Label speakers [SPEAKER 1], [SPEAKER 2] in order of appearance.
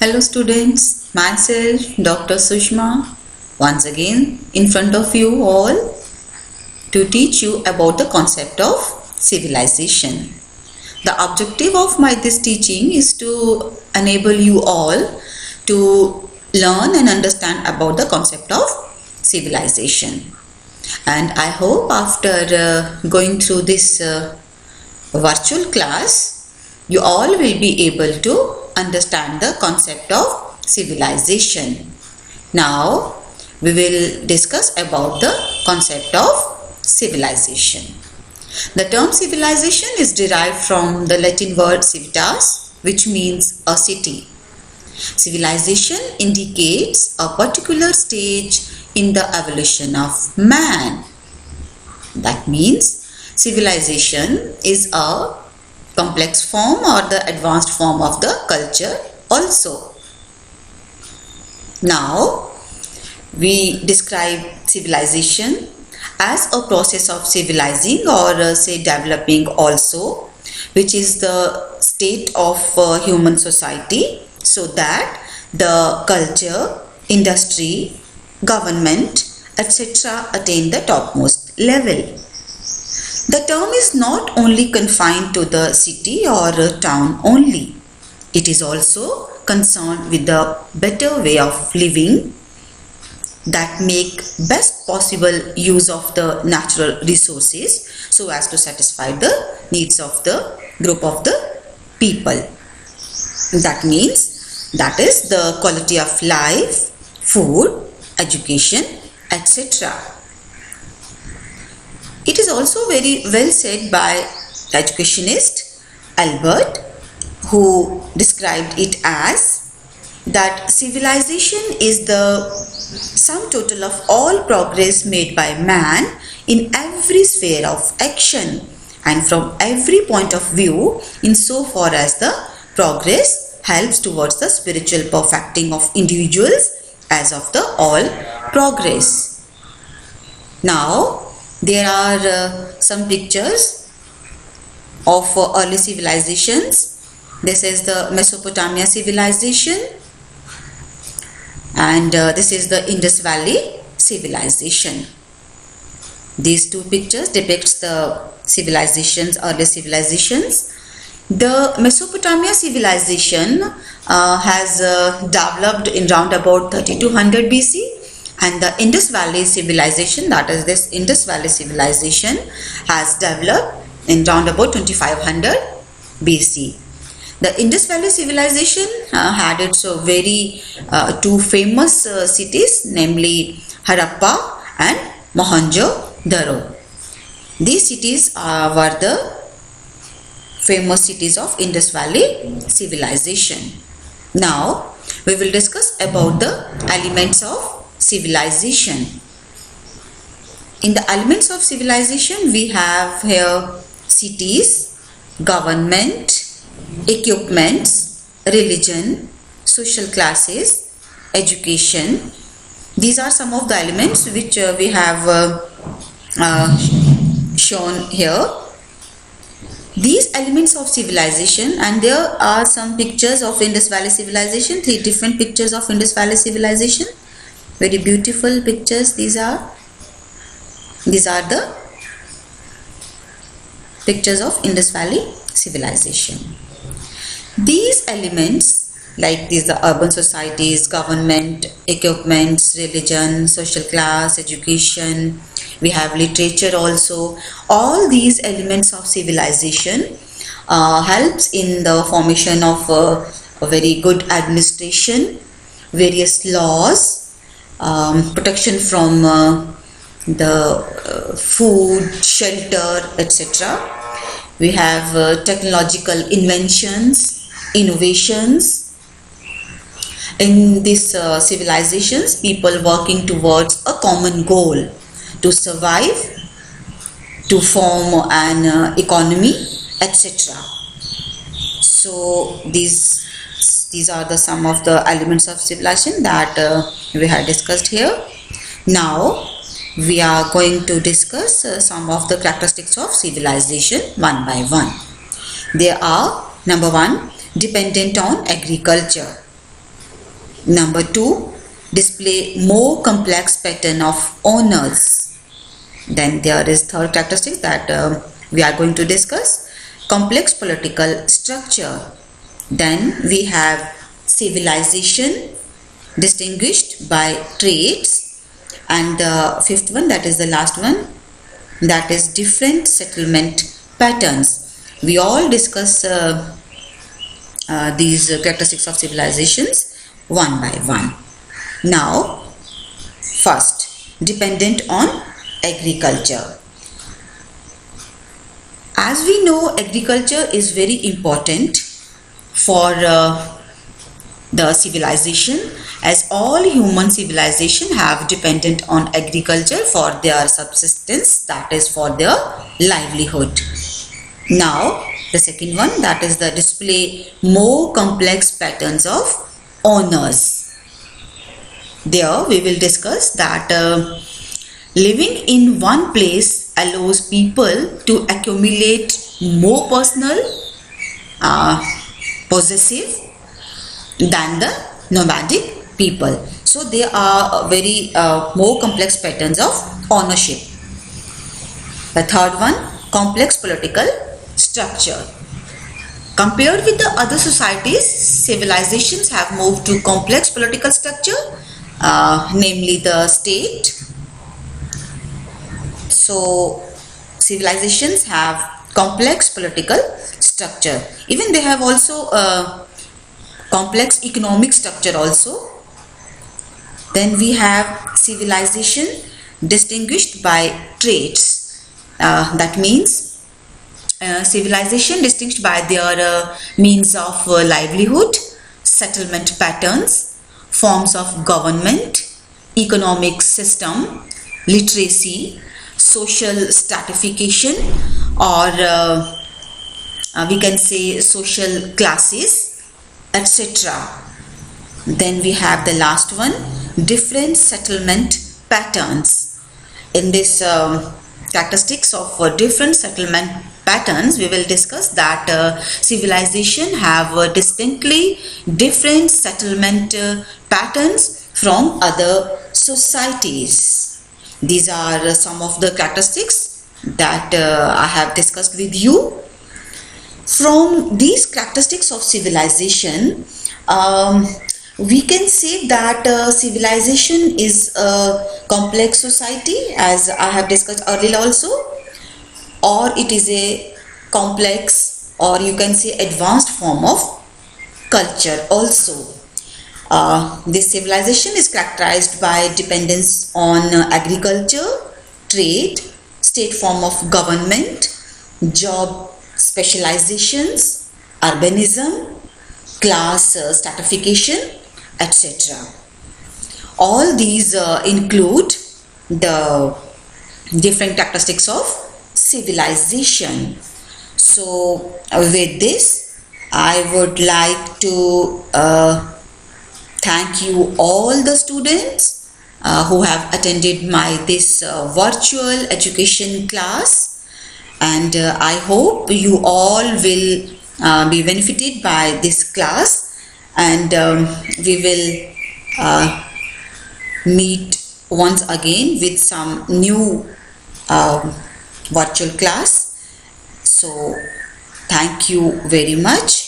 [SPEAKER 1] Hello students, myself Dr. Sushma once again in front of you all to teach you about the concept of civilization. The objective of this teaching is to enable you all to learn and understand about the concept of civilization. And I hope after going through this virtual class, you all will be able to understand the concept of civilization. Now, we will discuss about the concept of civilization. The term civilization is derived from the Latin word civitas, which means a city. Civilization indicates a particular stage in the evolution of man. That means civilization is a complex form or the advanced form of the culture also. Now, we describe civilization as a process of civilizing or say developing also, which is the state of human society so that the culture, industry, government, etc. attain the topmost level. The term is not only confined to the city or town only. It is also concerned with the better way of living that make best possible use of the natural resources so as to satisfy the needs of the group of the people. That means that is the quality of life, food, education, etc. It is also very well said by the educationist Albert, who described it as that civilization is the sum total of all progress made by man in every sphere of action and from every point of view insofar as the progress helps towards the spiritual perfecting of individuals as of the all progress. Now, there are some pictures of early civilizations. This is the Mesopotamia civilization and this is the Indus Valley civilization. These two pictures depicts the civilizations, early civilizations. The Mesopotamia civilization has developed in round about 3200 BC. And the Indus Valley civilization, that is this Indus Valley civilization, has developed in round about 2500 BC. The Indus Valley civilization had its very two famous cities, namely Harappa and Mohenjo-daro. These cities were the famous cities of Indus Valley civilization. Now, we will discuss about the elements of civilization. In the elements of civilization, we have here cities, government, equipments, religion, social classes, education. These are some of the elements which we have shown here. These elements of civilization, and there are some pictures of Indus Valley civilization, 3 different pictures of Indus Valley civilization. Very beautiful pictures these are. These are the pictures of Indus Valley civilization. These elements, like these the urban societies, government, equipments, religion, social class, education, we have literature also. All these elements of civilization helps in the formation of a very good administration, various laws, protection from the food, shelter, etc. We have technological inventions, innovations. In these civilizations, people working towards a common goal to survive, to form an economy, etc. So these are the some of the elements of civilization that we have discussed here. Now we are going to discuss some of the characteristics of civilization one by one. They are number one, dependent on agriculture. Number 2, display more complex pattern of owners. Then there is third characteristic that we are going to discuss, complex political structure. Then we have civilization distinguished by traits, and the fifth one, that is the last one, that is different settlement patterns. We all discuss these characteristics of civilizations one by one. Now, first, dependent on agriculture. As we know, agriculture is very important for the civilization, as all human civilization have dependent on agriculture for their subsistence, that is for their livelihood. Now, the second one, that is the display more complex patterns of owners. There we will discuss that living in one place allows people to accumulate more personal possessive than the nomadic people. So there are very more complex patterns of ownership. The third one, complex political structure. Compared with the other societies, civilizations have moved to complex political structure, namely the state. So civilizations have complex political structure. Even they have also complex economic structure also. Then we have civilization distinguished by traits. That means civilization distinguished by their means of livelihood, settlement patterns, forms of government, economic system, literacy, social stratification, or we can say social classes, etc. Then we have the last one, different settlement patterns. In this characteristics of different settlement patterns, we will discuss that civilization have distinctly different settlement patterns from other societies. These are some of the characteristics that I have discussed with you. From these characteristics of civilization, we can say that civilization is a complex society, as I have discussed earlier also, or it is a complex, or you can say advanced form of culture also. This civilization is characterized by dependence on agriculture, trade, state form of government, job specializations, urbanism, class stratification, etc. All these include the different characteristics of civilization. So with this, I would like to thank you all the students who have attended this virtual education class, and I hope you all will be benefited by this class, and we will meet once again with some new virtual class. So thank you very much.